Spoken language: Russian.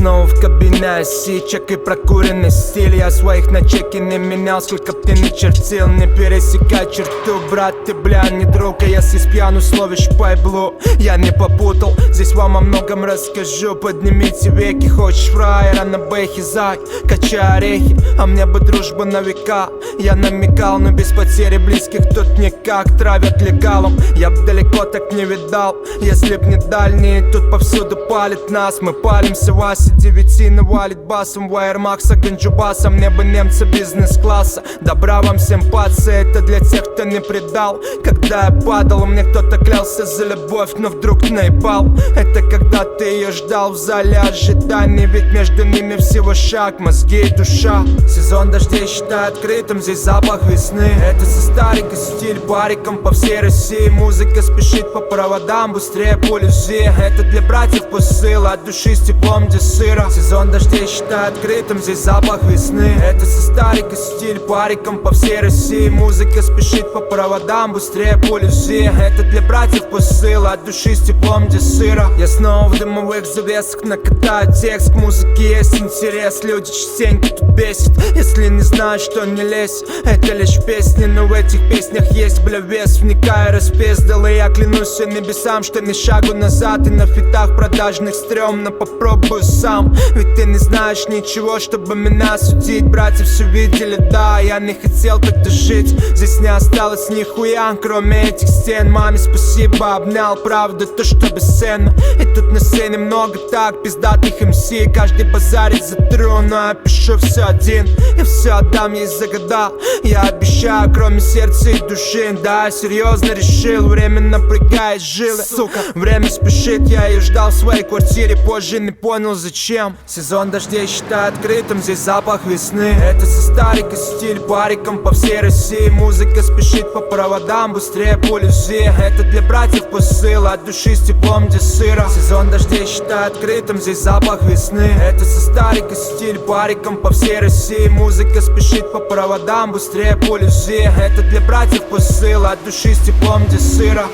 снова в кабине сичек и прокуренный стиль. Я своих на чеке не менял, сколько б ты не чертил. Не пересекай черту, брат, ты, бля, не друг. А если с пьяну словишь пайблу, я не попутал. Здесь вам о многом расскажу, поднимите веки. Хочешь фраера на бэхе, зай, качай орехи. А мне бы дружба на века. Я намекал, но без потери близких тут никак. Травят легалом, я б далеко так не видал, если б не дальние. Тут повсюду палит нас, мы палимся. Вася 9 навалит басом, Вайермакса Ганджубаса. Мне бы немца бизнес-класса. Добра вам симпатия, это для тех, кто не предал. Когда я падал, мне кто-то клялся за любовь, но вдруг наебал. Это когда ты ее ждал в зале ожиданий, ведь между ними всего шаг, мозги и душа. Сезон дождей считай открытым, здесь запах весны. Это со старикой стиль, бариком по всей России. Музыка спешит по проводам, быстрее полюзи. Это для братьев посыл, от души с теплом, где сыро. Сезон дождей считай открытым, здесь запах весны. Это со старикой стиль, бариком по всей России. Музыка спешит по проводам, быстрее полюзи. Это для братьев посыл, от души с теплом, где сыро. Я снова в дымовых завесах накатаю текст. К музыке есть интерес, люди частенько тут бесит. Если не знаешь, что не лезь, это лишь песни, но в этих песнях есть, бля, вес. Вникай, распиздал, и я клянусь всем небесам, что ни шагу назад. И на фитах продажных стрёмно, попробую сам. Ведь ты не знаешь ничего, чтобы меня судить. Братья все видели, да, я не хотел так жить. Здесь не осталось нихуя, кроме этих стен. Маме спасибо, обнял, правда, то, что бесценно. И тут на сцене много так пиздатых МС. Каждый базарит за тру, но я пишу все один. И все отдам ей загадал. Я обещаю, кроме сердца и души. Да, я серьезно решил, время напрягает жилы. Сука, время спешит, я ее ждал в своей квартире. Позже не понял зачем. Сезон дождей считай открытым, здесь запах весны. Это со старикой стиль, бариком по всей России. Музыка спешит по проводам, быстрее полюзи. Это для братьев посыл, от души с теплом, где сыро. Сезон дождей считай открытым, здесь запах весны. Это со старикой стиль, бариком по всей России. Музыка спешит по проводам, быстрее полюзи. Это для братьев посыл, от души с теплом, где сыро.